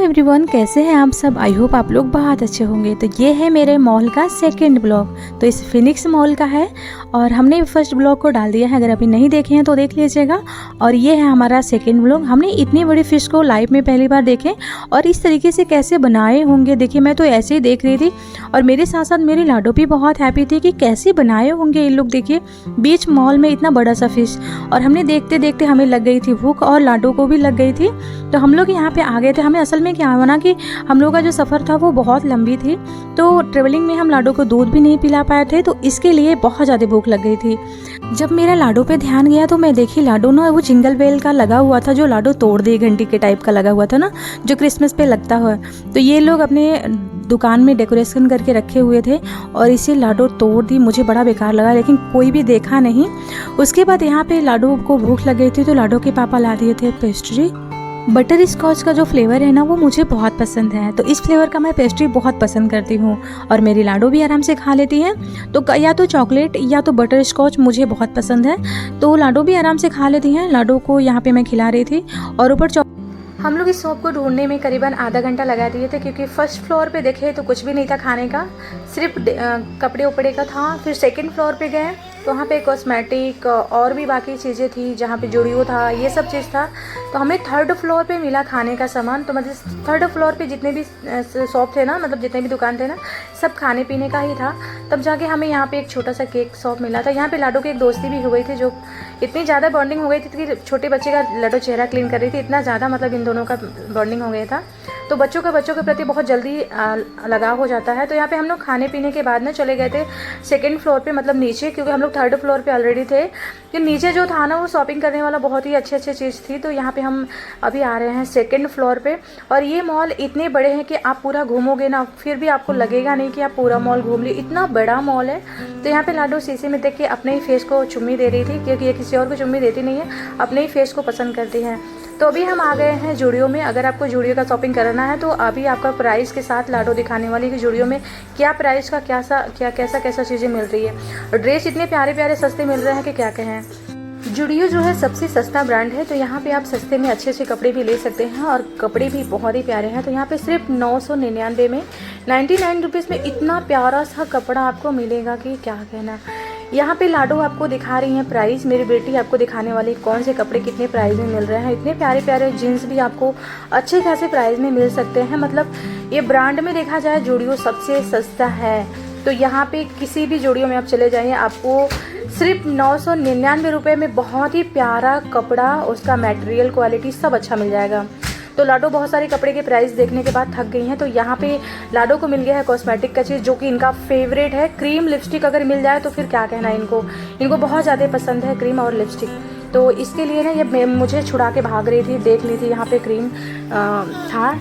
Everyone, कैसे हैं आप सब। आई होप आप लोग बहुत अच्छे होंगे। तो ये है मेरे मॉल का सेकंड ब्लॉग। तो इस फिनिक्स मॉल का है और हमने फर्स्ट ब्लॉग को डाल दिया है। अगर अभी नहीं देखे हैं तो देख लीजिएगा। और ये है हमारा सेकंड ब्लॉग। हमने इतनी बड़ी फ़िश को लाइव में पहली बार देखे और इस तरीके से कैसे बनाए होंगे। देखिए, मैं तो ऐसे ही देख रही थी और मेरे साथ साथ मेरी लाडो भी बहुत हैप्पी थी कि कैसे बनाए होंगे ये लोग। देखिए, बीच मॉल में इतना बड़ा सा फिश, और हमने देखते देखते हमें लग गई थी भूख और लाडो को भी लग गई थी। तो हम लोग यहाँ पे आ गए थे। हमें असल में क्या हुआ ना कि हम लोग का जो सफ़र था वो बहुत लंबी थी, तो ट्रेवलिंग में हम लाडो को दूध भी नहीं पिला पाए थे, तो इसके लिए बहुत ज़्यादा भूख लग गई थी। जब मेरा लाडो पे ध्यान गया तो मैं देखी लाडो ना वो जिंगल बेल का लगा हुआ था, जो लाडो तोड़ दी, घंटी के टाइप का लगा हुआ था ना, जो क्रिसमस पे लगता है। तो ये लोग अपने दुकान में डेकोरेशन करके रखे हुए थे और इसे लाडो तोड़ दी। मुझे बड़ा बेकार लगा, लेकिन कोई भी देखा नहीं। उसके बाद यहाँ पे लाडो को भूख लग गई थी तो लाडो के पापा ला दिए थे पेस्ट्री। बटर स्कॉच का जो फ्लेवर है ना वो मुझे बहुत पसंद है, तो इस फ्लेवर का मैं पेस्ट्री बहुत पसंद करती हूँ और मेरी लाडो भी आराम से खा लेती है। तो या तो चॉकलेट या तो बटर स्कॉच मुझे बहुत पसंद है, तो लाडो भी आराम से खा लेती हैं। लाडो को यहाँ पे मैं खिला रही थी और ऊपर हम लोग इस शॉप को ढूंढने में करीबन आधा घंटा लगा दिए थे, क्योंकि फर्स्ट फ्लोर पे देखे तो कुछ भी नहीं था खाने का, सिर्फ कपड़े उपड़े का था। फिर सेकंड फ्लोर पे गए तो वहाँ पे कॉस्मेटिक और भी बाकी चीज़ें थी, जहाँ पे जुड़ियो था, ये सब चीज़ था। तो हमें थर्ड फ्लोर पे मिला खाने का सामान। तो मतलब थर्ड फ्लोर पे जितने भी शॉप थे ना, मतलब जितने भी दुकान थे ना, सब खाने पीने का ही था। तब जाके हमें यहाँ पे एक छोटा सा केक शॉप मिला था। यहाँ पे लाडो की एक दोस्ती भी हो गई थी, जो इतनी ज़्यादा बॉन्डिंग हो गई थी कि छोटे बच्चे का लाडो चेहरा क्लीन कर रही थी, इतना ज़्यादा मतलब इन दोनों का बॉन्डिंग हो गया था। तो बच्चों के प्रति बहुत जल्दी लगाव हो जाता है। तो यहाँ पे हम लोग खाने पीने के बाद ना चले गए थे सेकंड फ्लोर पे, मतलब नीचे, क्योंकि हम लोग थर्ड फ्लोर पे ऑलरेडी थे। कि नीचे जो था ना वो शॉपिंग करने वाला बहुत ही अच्छी चीज़ थी। तो यहाँ पे हम अभी आ रहे हैं सेकंड फ्लोर पे। और ये मॉल इतने बड़े हैं कि आप पूरा घूमोगे ना फिर भी आपको लगेगा नहीं कि आप पूरा मॉल घूम लिए, इतना बड़ा मॉल है। तो यहाँ पे लाडो शीशे में देख के अपने ही फेस को चुम्मी दे रही थी, क्योंकि ये किसी और को चुम्मी देती नहीं है, अपने ही फेस को पसंद करती है। तो अभी हम आ गए हैं जुड़ियो में। अगर आपको जुड़ियो का शॉपिंग करना है तो अभी आपका प्राइस के साथ लाडो दिखाने वाली कि जुड़ियो में क्या प्राइस का कैसा चीज़ें मिल रही है। और ड्रेस इतने प्यारे प्यारे सस्ते मिल रहे हैं कि क्या कहें। जुड़ियो जो है सबसे सस्ता ब्रांड है, तो यहाँ पे आप सस्ते में अच्छे कपड़े भी ले सकते हैं और कपड़े भी बहुत ही प्यारे हैं। तो यहाँ पे सिर्फ 999 में 99 रुपीज़ में इतना प्यारा सा कपड़ा आपको मिलेगा कि क्या कहना। यहाँ पे लाडो आपको दिखा रही हैं प्राइस, मेरी बेटी आपको दिखाने वाली कौन से कपड़े कितने प्राइस में मिल रहे हैं। इतने प्यारे प्यारे जीन्स भी आपको अच्छे खासे प्राइस में मिल सकते हैं। मतलब ये ब्रांड में देखा जाए जुड़ियो सबसे सस्ता है। तो यहाँ पे किसी भी जुड़ियो में आप चले जाइए, आपको सिर्फ 999 रुपये में बहुत ही प्यारा कपड़ा, उसका मटेरियल क्वालिटी सब अच्छा मिल जाएगा। तो लाडो बहुत सारे कपड़े के प्राइस देखने के बाद थक गई हैं। तो यहाँ पे लाडो को मिल गया है कॉस्मेटिक का चीज़, जो कि इनका फेवरेट है। क्रीम लिपस्टिक अगर मिल जाए तो फिर क्या कहना, इनको बहुत ज़्यादा पसंद है क्रीम और लिपस्टिक। तो इसके लिए ना ये मुझे छुड़ा के भाग रही थी, देख ली थी यहाँ पे क्रीम था।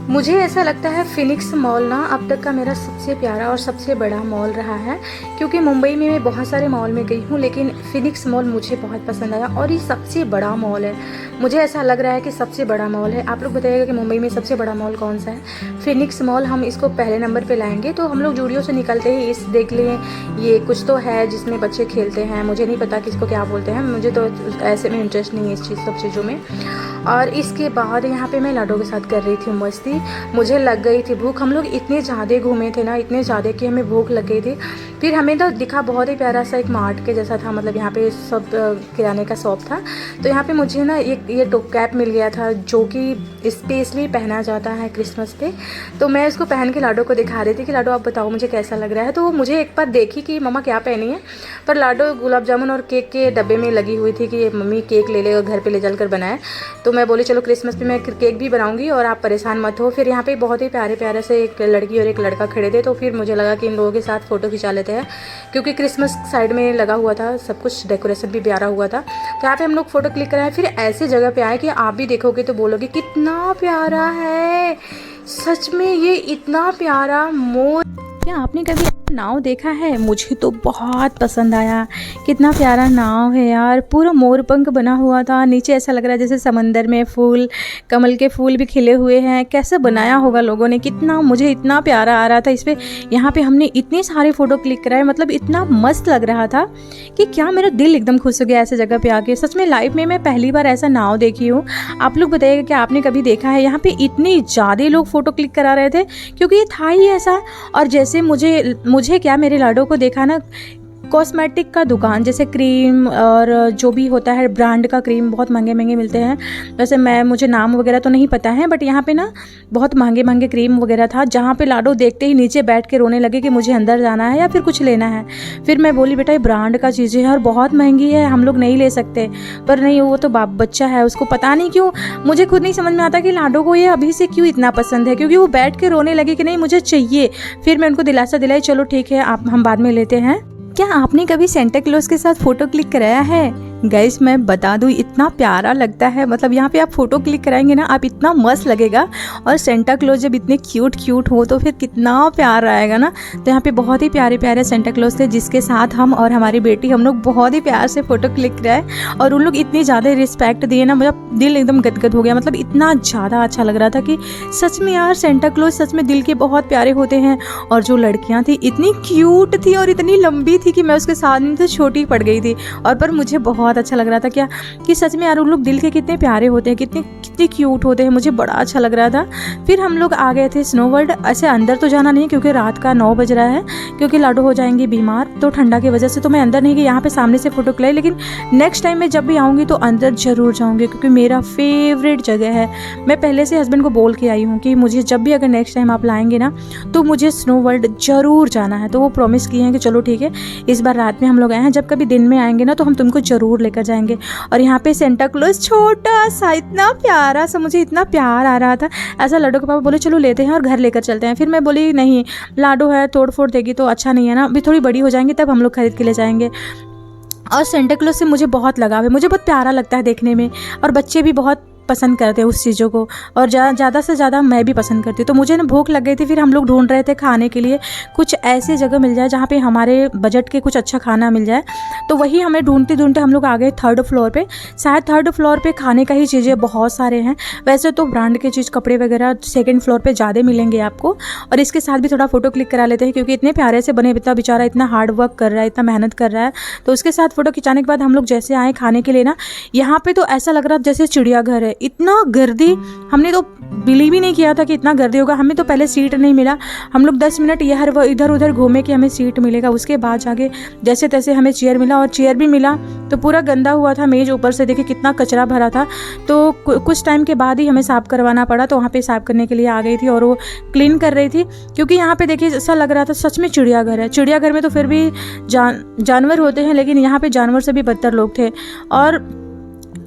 मुझे ऐसा लगता है फिनिक्स मॉल ना अब तक का मेरा सबसे प्यारा और सबसे बड़ा मॉल रहा है, क्योंकि मुंबई में मैं बहुत सारे मॉल में गई हूँ, लेकिन फिनिक्स मॉल मुझे बहुत पसंद आया और ये सबसे बड़ा मॉल है। मुझे ऐसा लग रहा है कि सबसे बड़ा मॉल है। आप लोग बताइएगा कि मुंबई में सबसे बड़ा मॉल कौन सा है। फिनिक्स मॉल, हम इसको पहले नंबर पे लाएंगे। तो हम लोग जुड़ियो से निकलते ही इस देख लें, ये कुछ तो है जिसमें बच्चे खेलते हैं, मुझे नहीं पता किसको क्या बोलते हैं, मुझे तो ऐसे में इंटरेस्ट नहीं है इस सब चीज़ों में। और इसके बाद यहाँ पे मैं लाडो के साथ कर रही थी मस्ती। मुझे लग गई थी भूख। हम लोग इतने ज़्यादा घूमे थे ना, इतने ज़्यादा कि हमें भूख लग गई थी। फिर हमें तो दिखा बहुत ही प्यारा सा एक मार्ट के जैसा था, मतलब यहाँ पे सब किराने का शॉप था। तो यहाँ पे मुझे ना ये टॉप कैप मिल गया था, जो कि स्पेशली पहना जाता है क्रिसमस पे। तो मैं इसको पहन के लाडो को दिखा रही थी कि लाडो आप बताओ मुझे कैसा लग रहा है। तो वो मुझे एक बार देखी कि मम्मा क्या पहनी है, पर लाडो गुलाब जामुन और केक के डब्बे में लगी हुई थी कि मम्मी केक ले ले और घर पर ले चल कर बनाए। तो मैं बोली चलो क्रिसमस पे मैं केक भी बनाऊंगी और आप परेशान मत हो। फिर यहाँ पे बहुत ही प्यारे प्यारे से एक लड़की और एक लड़का खड़े थे, तो फिर मुझे लगा कि इन लोगों के साथ फ़ोटो खिंचा लेते हैं, क्योंकि क्रिसमस साइड में लगा हुआ था, सब कुछ डेकोरेशन भी प्यारा हुआ था। तो यहाँ पे हम लोग फ़ोटो क्लिक कराए। फिर ऐसे जगह पे आए कि आप भी देखोगे तो बोलोगे कितना प्यारा है। सच में ये इतना प्यारा मोर, क्या आपने कभी नाव देखा है, मुझे तो बहुत पसंद आया। कितना प्यारा नाव है यार, पूरा मोरपंख बना हुआ था। नीचे ऐसा लग रहा है जैसे समंदर में फूल, कमल के फूल भी खिले हुए हैं। कैसे बनाया होगा लोगों ने, कितना मुझे इतना प्यारा आ रहा था इस पे। यहाँ पे हमने इतनी सारी फ़ोटो क्लिक कराए, मतलब इतना मस्त लग रहा था कि क्या मेरा दिल एकदम खुश हो गया ऐसे जगह पे आके। सच में लाइफ में मैं पहली बार ऐसा नाव देखी हूँ। आप लोग बताइएगा कि आपने कभी देखा है। यहाँ पे इतनी ज़्यादा लोग फ़ोटो क्लिक करा रहे थे क्योंकि ये था ही ऐसा। और जैसे मुझे क्या, मेरे लाडो को देखा ना, कॉस्मेटिक का दुकान, जैसे क्रीम और जो भी होता है ब्रांड का क्रीम बहुत महंगे महंगे मिलते हैं। वैसे मुझे नाम वगैरह तो नहीं पता है, बट यहाँ पे ना बहुत महंगे महंगे क्रीम वगैरह था, जहाँ पे लाडो देखते ही नीचे बैठ के रोने लगे कि मुझे अंदर जाना है या फिर कुछ लेना है। फिर मैं बोली बेटा ये ब्रांड का चीज़ें है और बहुत महंगी है, हम लोग नहीं ले सकते। पर नहीं, वो तो बच्चा है, उसको पता नहीं क्यों, मुझे खुद नहीं समझ में आता कि लाडो को ये अभी से क्यों इतना पसंद है, क्योंकि वो बैठ के रोने लगे कि नहीं मुझे चाहिए। फिर मैं उनको दिलासा दिलाई, चलो ठीक है हम बाद में लेते हैं। क्या आपने कभी सेंटा क्लॉज के साथ फ़ोटो क्लिक कराया है? गाइस मैं बता दूँ, इतना प्यारा लगता है। मतलब यहाँ पे आप फ़ोटो क्लिक कराएंगे ना, आप इतना मस्त लगेगा। और सेंटा क्लॉज जब इतने क्यूट हो तो फिर कितना प्यार आएगा ना। तो यहाँ पे बहुत ही प्यारे प्यारे सेंटा क्लॉज थे, जिसके साथ हम और हमारी बेटी हम लोग बहुत ही प्यार से फ़ोटो क्लिक कराए। और उन लोग इतनी ज़्यादा रिस्पेक्ट दिए ना, मतलब दिल एकदम गदगद हो गया। मतलब इतना ज़्यादा अच्छा लग रहा था कि सच में यार सेंटा क्लॉज सच में दिल के बहुत प्यारे होते हैं। और जो लड़कियाँ थी इतनी क्यूट थी और इतनी लंबी थी कि मैं उसके साथ में तो छोटी पड़ गई थी। और पर मुझे बहुत अच्छा लग रहा था क्या कि सच में यार उन लोग दिल के कितने प्यारे होते हैं, कितने क्यूट होते हैं। मुझे बड़ा अच्छा लग रहा था। फिर हम लोग आ गए थे स्नो वर्ल्ड। ऐसे अंदर तो जाना नहीं क्योंकि रात का 9 बज रहा है, क्योंकि लाडो हो जाएंगे बीमार तो ठंडा की वजह से। तो मैं अंदर नहीं गई, यहाँ पे सामने से फ़ोटो क्लिक। लेकिन नेक्स्ट टाइम मैं जब भी आऊँगी तो अंदर ज़रूर जाऊँगी, क्योंकि मेरा फेवरेट जगह है। मैं पहले से हस्बैंड को बोल के आई हूँ कि मुझे जब भी अगर नेक्स्ट टाइम आप लाएंगे ना तो मुझे स्नो वर्ल्ड ज़रूर जाना है। तो वो प्रॉमिस किए हैं कि चलो ठीक है, इस बार रात में हम लोग आए हैं, जब कभी दिन में आएंगे ना तो हम तुमको ज़रूर लेकर जाएंगे। और यहाँ पे सेंटा क्लॉज छोटा सा, इतना प्यारा सा, मुझे इतना प्यार आ रहा था। ऐसा लाडो के पापा बोले चलो लेते हैं और घर लेकर चलते हैं। फिर मैं बोली नहीं, लाडो है तोड़ फोड़ देगी तो अच्छा नहीं है ना, अभी थोड़ी बड़ी हो जाएंगी तब हम लोग खरीद के ले जाएंगे। और सेंटा क्लॉज से मुझे बहुत लगाव है, मुझे बहुत प्यारा लगता है देखने में। और बच्चे भी बहुत पसंद करते हैं उस चीज़ों को, और ज़्यादा से ज़्यादा मैं भी पसंद करती हूँ। तो मुझे ना भूख लग गई थी, फिर हम लोग ढूंढ रहे थे खाने के लिए कुछ ऐसी जगह मिल जाए जहाँ पे हमारे बजट के कुछ अच्छा खाना मिल जाए। तो वही हमें ढूंढते ढूंढते हम लोग आ गए 3rd फ्लोर पे। शायद 3rd फ्लोर पे खाने का ही चीज़ें बहुत सारे हैं। वैसे तो ब्रांड के चीज़ कपड़े वगैरह 2nd फ्लोर पर ज़्यादा मिलेंगे आपको। और इसके साथ भी थोड़ा फ़ोटो क्लिक करा लेते हैं, क्योंकि इतने प्यारे से बने, इतना बेचारा इतना हार्ड वर्क कर रहा है, इतना मेहनत कर रहा है। तो उसके साथ फ़ोटो खिंचाने के बाद हम लोग जैसे आए खाने के लिए ना, यहाँ पे तो ऐसा लग रहा जैसे चिड़ियाघर है। इतना गर्दी, हमने तो बिलीव ही नहीं किया था कि इतना गर्दी होगा। हमें तो पहले सीट नहीं मिला, हम लोग 10 मिनट इधर उधर घूमे कि हमें सीट मिलेगा। उसके बाद जाके जैसे तैसे हमें चेयर मिला, और चेयर भी मिला तो पूरा गंदा हुआ था मेज। ऊपर से देखिए कितना कचरा भरा था। तो कुछ टाइम के बाद ही हमें साफ़ करवाना पड़ा। तो वहाँ पे साफ़ करने के लिए आ गई थी और वो क्लीन कर रही थी, क्योंकि यहाँ पे देखिए ऐसा लग रहा था सच में चिड़ियाघर है। चिड़ियाघर में तो फिर भी जानवर होते हैं, लेकिन यहाँ पे जानवर से भी बदतर लोग थे। और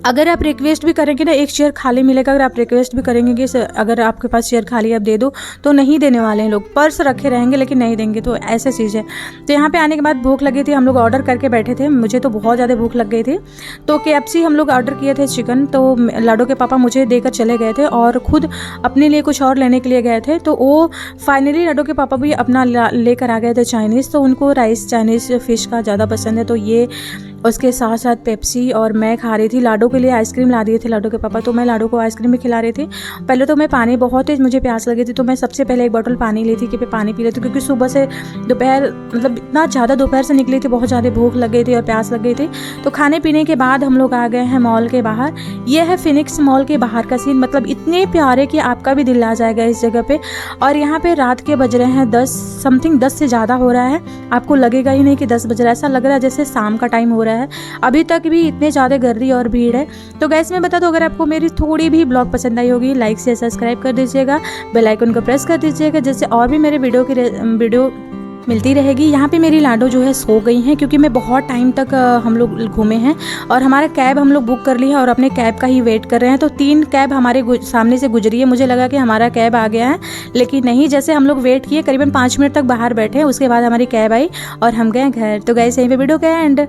अगर आप रिक्वेस्ट भी करेंगे ना, एक चेयर खाली मिलेगा। अगर आप रिक्वेस्ट भी करेंगे कि अगर आपके पास चेयर खाली है आप दे दो, तो नहीं देने वाले हैं लोग। पर्स रखे रहेंगे लेकिन नहीं देंगे। तो ऐसा चीज़ है। तो यहाँ पे आने के बाद भूख लगी थी, हम लोग ऑर्डर करके बैठे थे। मुझे तो बहुत ज़्यादा भूख लग गई थी। तो KFC हम लोग ऑर्डर किए थे चिकन। तो लाडो के पापा मुझे देकर चले गए थे और ख़ुद अपने लिए कुछ और लेने के लिए गए थे। तो वो फाइनली लाडो के पापा भी अपना लेकर आ गए थे चाइनीज़। तो उनको राइस चाइनीज़ फ़िश का ज़्यादा पसंद है, तो ये उसके साथ साथ पेप्सी और मैं खा रही थी। लाडो के लिए आइसक्रीम ला दिए थे लाडो के पापा, तो मैं लाडो को आइसक्रीम भी खिला रही थी। पहले तो मैं पानी, बहुत तेज मुझे प्यास लगी थी, तो मैं सबसे पहले एक बोतल पानी ली थी कि मैं पानी पी लेती, क्योंकि सुबह से दोपहर, मतलब इतना ज़्यादा दोपहर से निकली थी, बहुत ज़्यादा भूख लग गई थी और प्यास लग गई थी। तो खाने पीने के बाद हम लोग आ गए हैं मॉल के बाहर। ये है फिनिक्स मॉल के बाहर का सीन। मतलब इतने प्यारे कि आपका भी दिल आ जाएगा इस जगह पे। और यहाँ पे रात के बज रहे हैं 10 समथिंग, 10 से ज़्यादा हो रहा है। आपको लगेगा ही नहीं कि 10 बज रहा है, ऐसा लग रहा है जैसे शाम का टाइम हो रहा है। अभी तक भी इतने ज़्यादा गर्दी और भीड़ है। तो गैस मैं बता दूं, अगर आपको मेरी थोड़ी भी ब्लॉग पसंद आई होगी, लाइक से सब्सक्राइब कर दीजिएगा, बेल आइकन को प्रेस कर दीजिएगा, जिससे और भी मेरे वीडियो मिलती रहेगी। यहाँ पे मेरी लाडो जो है सो गई हैं, क्योंकि मैं बहुत टाइम तक हम लोग घूमे हैं। और हमारा कैब हम लोग बुक कर लिए हैं और अपने कैब का ही वेट कर रहे हैं। तो 3 कैब हमारे सामने से गुजरी है। मुझे लगा कि हमारा कैब आ गया है, लेकिन नहीं। जैसे हम लोग वेट किए, करीबन 5 मिनट तक बाहर बैठे, उसके बाद हमारी कैब आई और हम गए घर। तो गाइस यहीं पे वीडियो का एंड।